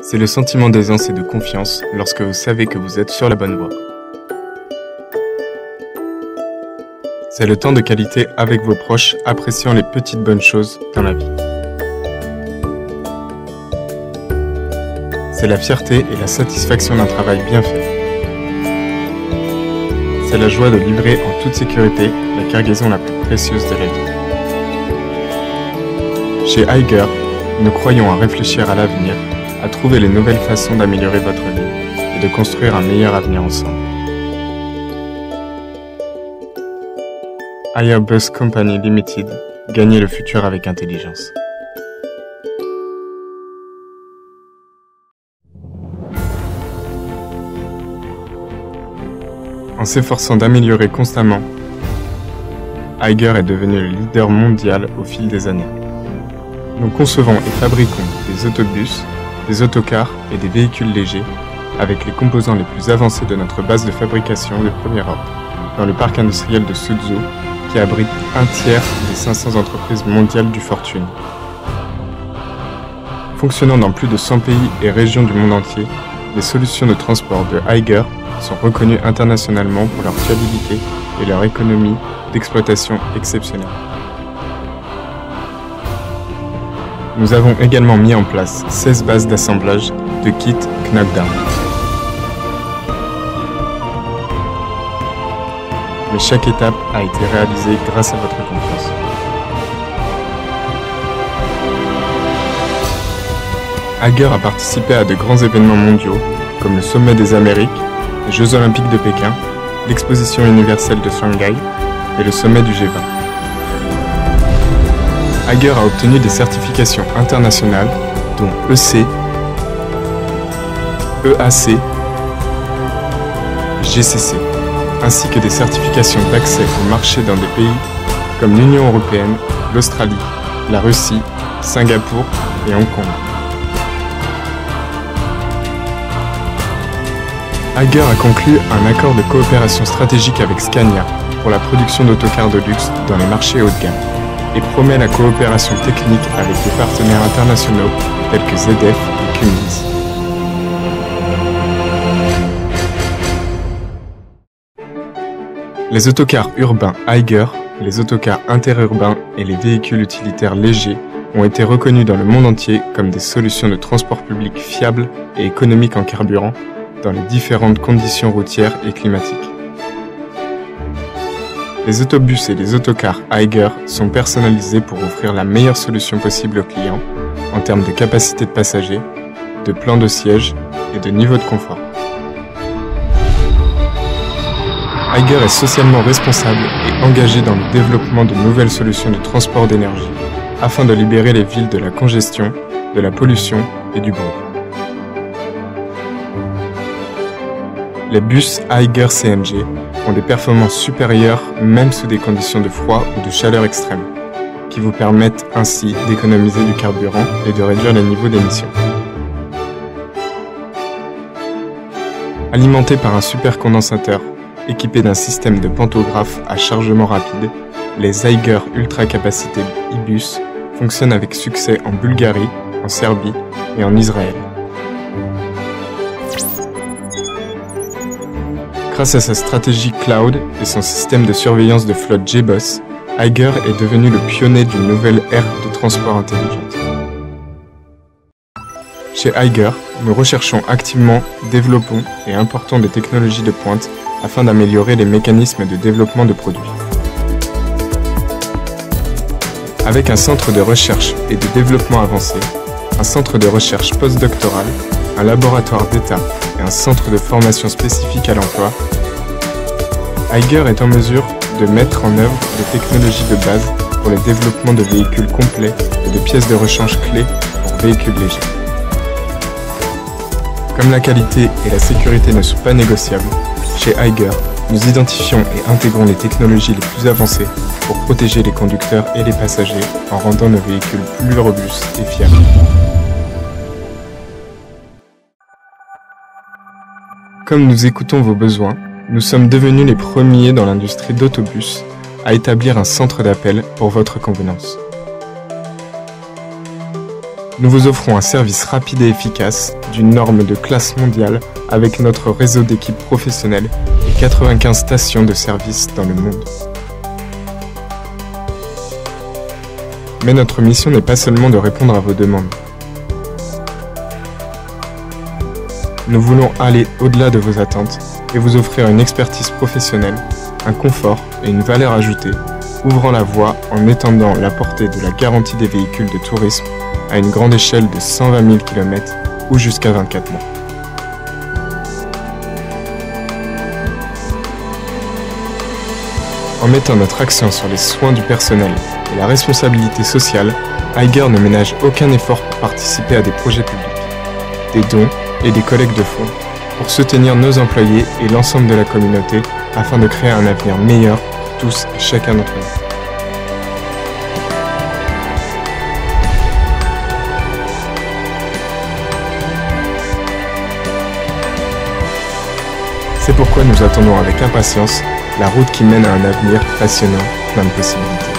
C'est le sentiment d'aisance et de confiance lorsque vous savez que vous êtes sur la bonne voie. C'est le temps de qualité avec vos proches, appréciant les petites bonnes choses dans la vie. C'est la fierté et la satisfaction d'un travail bien fait. C'est la joie de livrer en toute sécurité la cargaison la plus précieuse de la vie. Chez Eiger, nous croyons à réfléchir à l'avenir, à trouver les nouvelles façons d'améliorer votre vie et de construire un meilleur avenir ensemble. Eiger Bus Company Limited, gagnez le futur avec intelligence. En s'efforçant d'améliorer constamment, Eiger est devenu le leader mondial au fil des années. Nous concevons et fabriquons des autobus, des autocars et des véhicules légers avec les composants les plus avancés de notre base de fabrication de premier ordre, dans le parc industriel de Suzhou, qui abrite un tiers des 500 entreprises mondiales du Fortune. Fonctionnant dans plus de 100 pays et régions du monde entier, les solutions de transport de Eiger sont reconnues internationalement pour leur fiabilité et leur économie d'exploitation exceptionnelle. Nous avons également mis en place 16 bases d'assemblage de kits Knockdown. Mais chaque étape a été réalisée grâce à votre confiance. Eiger a participé à de grands événements mondiaux comme le Sommet des Amériques, les Jeux Olympiques de Pékin, l'Exposition universelle de Shanghai et le Sommet du G20. Eiger a obtenu des certifications internationales dont EC, EAC, GCC, ainsi que des certifications d'accès au marché dans des pays comme l'Union européenne, l'Australie, la Russie, Singapour et Hong Kong. Eiger a conclu un accord de coopération stratégique avec Scania pour la production d'autocars de luxe dans les marchés haut de gamme et promet la coopération technique avec des partenaires internationaux tels que ZF et Cummins. Les autocars urbains Eiger, les autocars interurbains et les véhicules utilitaires légers ont été reconnus dans le monde entier comme des solutions de transport public fiables et économiques en carburant dans les différentes conditions routières et climatiques. Les autobus et les autocars Eiger sont personnalisés pour offrir la meilleure solution possible aux clients en termes de capacité de passagers, de plan de siège et de niveau de confort. Eiger est socialement responsable et engagé dans le développement de nouvelles solutions de transport d'énergie afin de libérer les villes de la congestion, de la pollution et du bruit. Les bus Eiger CNG ont des performances supérieures même sous des conditions de froid ou de chaleur extrême, qui vous permettent ainsi d'économiser du carburant et de réduire les niveaux d'émissions. Alimentés par un supercondensateur équipé d'un système de pantographe à chargement rapide, les Eiger Ultra Capacité e-bus fonctionnent avec succès en Bulgarie, en Serbie et en Israël. Grâce à sa stratégie cloud et son système de surveillance de flotte J-Bus, Eiger est devenu le pionnier d'une nouvelle ère de transport intelligente. Chez Eiger, nous recherchons activement, développons et importons des technologies de pointe afin d'améliorer les mécanismes de développement de produits. Avec un centre de recherche et de développement avancé, un centre de recherche postdoctoral, un laboratoire d'État et un centre de formation spécifique à l'emploi, Eiger est en mesure de mettre en œuvre des technologies de base pour le développement de véhicules complets et de pièces de rechange clés pour véhicules légers. Comme la qualité et la sécurité ne sont pas négociables, chez Eiger, nous identifions et intégrons les technologies les plus avancées pour protéger les conducteurs et les passagers en rendant nos véhicules plus robustes et fiables. Comme nous écoutons vos besoins, nous sommes devenus les premiers dans l'industrie d'autobus à établir un centre d'appel pour votre convenance. Nous vous offrons un service rapide et efficace d'une norme de classe mondiale avec notre réseau d'équipes professionnelles et 95 stations de service dans le monde. Mais notre mission n'est pas seulement de répondre à vos demandes. Nous voulons aller au-delà de vos attentes et vous offrir une expertise professionnelle, un confort et une valeur ajoutée, ouvrant la voie en étendant la portée de la garantie des véhicules de tourisme à une grande échelle de 120 000 km ou jusqu'à 24 mois. En mettant notre accent sur les soins du personnel et la responsabilité sociale, Aiger ne ménage aucun effort pour participer à des projets publics, des dons et des collectes de fonds, pour soutenir nos employés et l'ensemble de la communauté afin de créer un avenir meilleur pour tous et chacun d'entre nous. C'est pourquoi nous attendons avec impatience la route qui mène à un avenir passionnant, plein de possibilités.